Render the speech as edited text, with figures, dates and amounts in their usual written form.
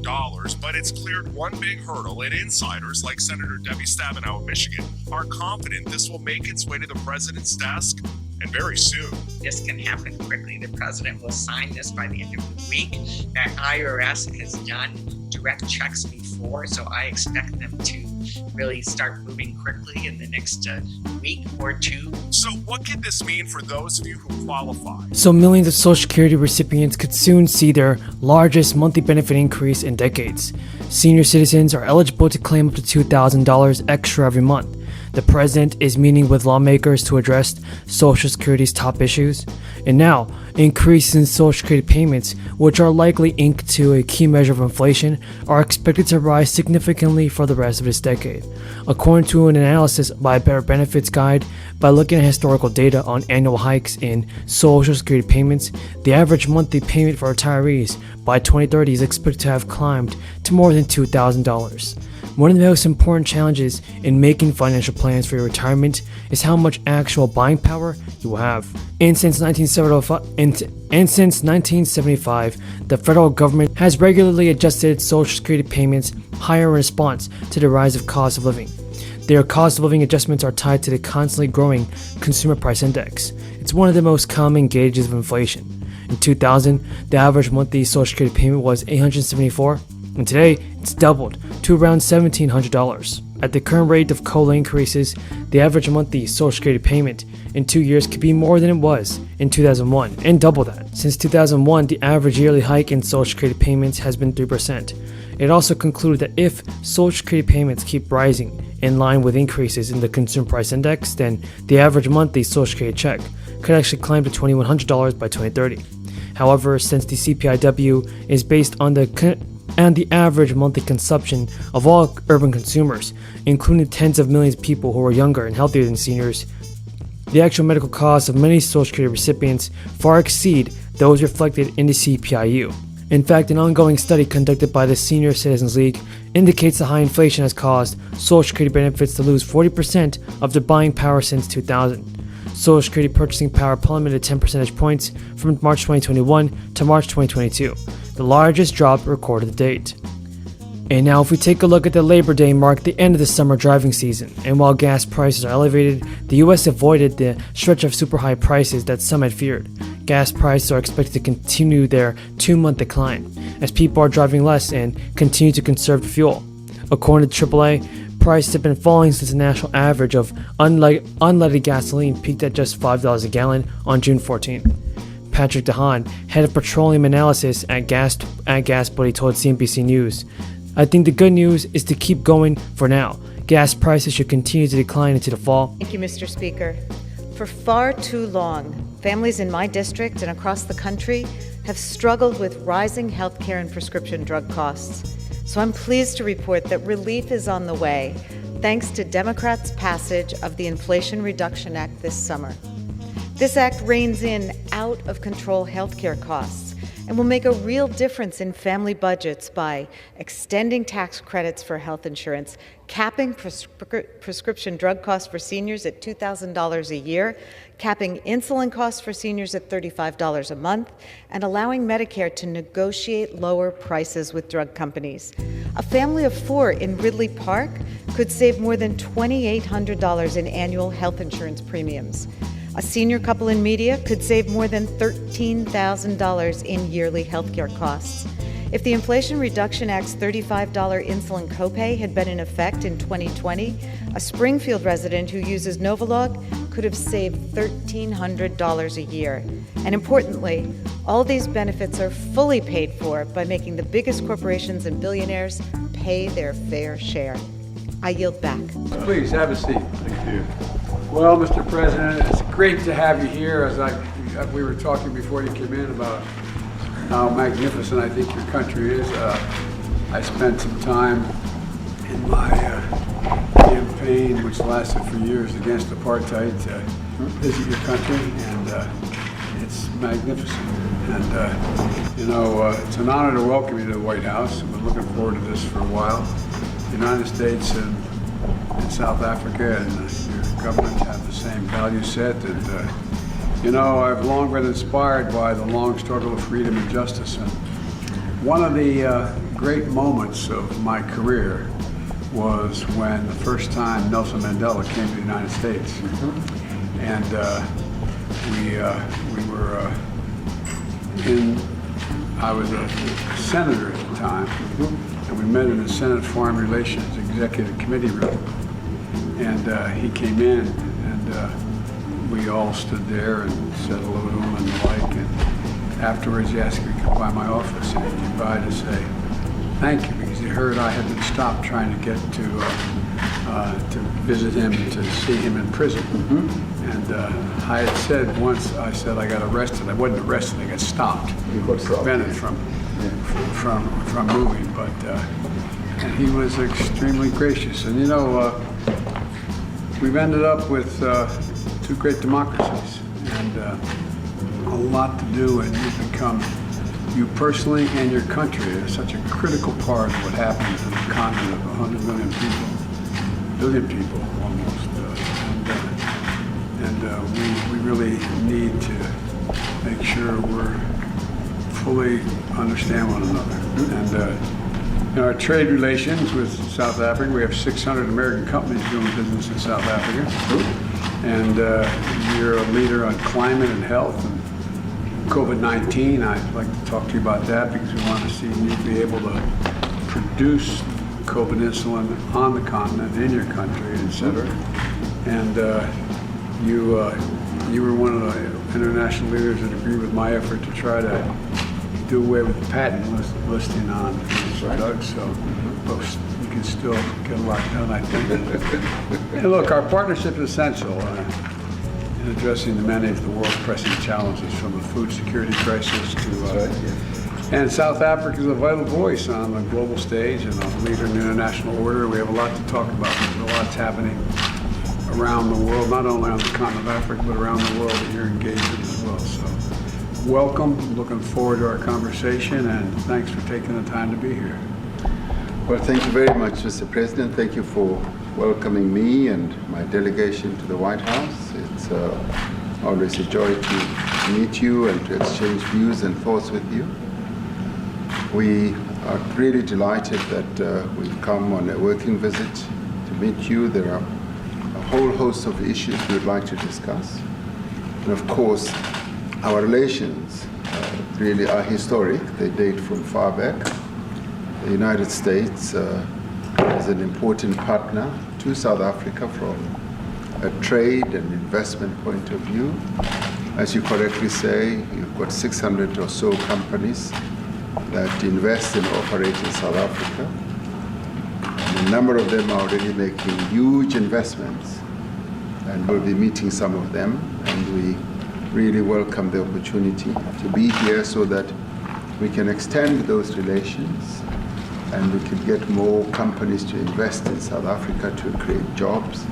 dollars, but it's cleared one big hurdle, and insiders like Senator Debbie Stabenow of Michigan are confident this will make its way to the president's desk, and very soon. This can happen quickly. The president will sign this by the end of the week. That IRS has done direct checks before, so I expect them to really start moving quickly in the next week or two. So what could this mean for those of you who qualify? So millions of Social Security recipients could soon see their largest monthly benefit increase in decades. Senior citizens are eligible to claim up to $2,000 extra every month. The president is meeting with lawmakers to address Social Security's top issues. And now, increases in Social Security payments, which are likely linked to a key measure of inflation, are expected to rise significantly for the rest of this decade. According to an analysis by Better Benefits Guide, by looking at historical data on annual hikes in Social Security payments, the average monthly payment for retirees by 2030 is expected to have climbed to more than $2,000. One of the most important challenges in making financial plans for your retirement is how much actual buying power you will have. And since 1975, the federal government has regularly adjusted Social Security payments higher in response to the rise of cost of living. Their cost of living adjustments are tied to the constantly growing Consumer Price Index. It's one of the most common gauges of inflation. In 2000, the average monthly Social Security payment was $874, and today it's doubled to around $1,700. At the current rate of COLA increases, the average monthly Social Security payment in 2 years could be more than it was in 2001, and double that. Since 2001, the average yearly hike in Social Security payments has been 3%. It also concluded that if Social Security payments keep rising in line with increases in the Consumer Price Index, then the average monthly Social Security check could actually climb to $2,100 by 2030. However, since the CPIW is based on the average monthly consumption of all urban consumers, including tens of millions of people who are younger and healthier than seniors, the actual medical costs of many Social Security recipients far exceed those reflected in the CPIU. In fact, an ongoing study conducted by the Senior Citizens League indicates that high inflation has caused Social Security benefits to lose 40% of their buying power since 2000. Social Security purchasing power plummeted 10 percentage points from March 2021 to March 2022, the largest drop recorded to date. And now if we take a look at the Labor Day mark the end of the summer driving season, and while gas prices are elevated, the US avoided the stretch of super high prices that some had feared. Gas prices are expected to continue their 2-month decline, as people are driving less and continue to conserve fuel. According to AAA, prices have been falling since the national average of unleaded gasoline peaked at just $5 a gallon on June 14th. Patrick DeHaan, head of petroleum analysis at GasBuddy, told CNBC News, "I think the good news is to keep going for now. Gas prices should continue to decline into the fall." Thank you, Mr. Speaker. For far too long, families in my district and across the country have struggled with rising healthcare and prescription drug costs. So I'm pleased to report that relief is on the way, thanks to Democrats' passage of the Inflation Reduction Act this summer. This act reins in out-of-control healthcare costs and will make a real difference in family budgets by extending tax credits for health insurance, capping prescription drug costs for seniors at $2,000 a year, capping insulin costs for seniors at $35 a month, and allowing Medicare to negotiate lower prices with drug companies. A family of 4 in Ridley Park could save more than $2,800 in annual health insurance premiums. A senior couple in Media could save more than $13,000 in yearly healthcare costs. If the Inflation Reduction Act's $35 insulin copay had been in effect in 2020, a Springfield resident who uses Novolog could have saved $1,300 a year. And importantly, all these benefits are fully paid for by making the biggest corporations and billionaires pay their fair share. I yield back. Please have a seat. Thank you. Well, Mr. President, it's great to have you here. As we were talking before you came in about how magnificent I think your country is. I spent some time in my campaign, which lasted for years against apartheid, to visit your country, and it's magnificent. And it's an honor to welcome you to the White House. I've been looking forward to this for a while. The United States and South Africa and your government have the same value set, and I've long been inspired by the long struggle of freedom and justice. And one of the great moments of my career was when the first time Nelson Mandela came to the United States. And we were I was a senator at the time, and we met in the Senate Foreign Relations Executive Committee room. And he came in, and we all stood there and said hello to him and the like. And afterwards, he asked me to come by my office, and he came by to say thank you, because he heard I had been stopped trying to get to visit him, to see him in prison. And I had said once, I said I got arrested. I wasn't arrested, I got stopped. You got stopped. Prevented from moving, but and he was extremely gracious. And you know, we've ended up with two great democracies, and a lot to do, and you've become, you personally and your country, is such a critical part of what happens in a continent of 100 million people, billion people almost. We really need to make sure we're fully understand one another. And in our trade relations with South Africa, we have 600 American companies doing business in South Africa. And you're a leader on climate and health and COVID-19. I'd like to talk to you about that, because we want to see you be able to produce COVID insulin on the continent, in your country, et cetera. And you were one of the international leaders that agreed with my effort to try to do away with the patent listing on drugs. So we can still get a lot done, I think. And look, our partnership is essential in addressing the many of the world's pressing challenges, from the food security crisis to and South Africa is a vital voice on the global stage and a leader in the international order. We have a lot to talk about. There's a lot happening around the world, not only on the continent of Africa, but around the world that you're engaged in as well. So welcome, looking forward to our conversation, and thanks for taking the time to be here. Well, thank you very much, Mr. President. Thank you for welcoming me and my delegation to the White House. It's always a joy to meet you and to exchange views and thoughts with you. We are really delighted that we've come on a working visit to meet you. There are a whole host of issues we would like to discuss. And of course, our relations really are historic. They date from far back. The United States is an important partner to South Africa from a trade and investment point of view. As you correctly say, you've got 600 or so companies that invest and operate in South Africa. And a number of them are already making huge investments, and we'll be meeting some of them. And we really welcome the opportunity to be here so that we can extend those relations and we can get more companies to invest in South Africa to create jobs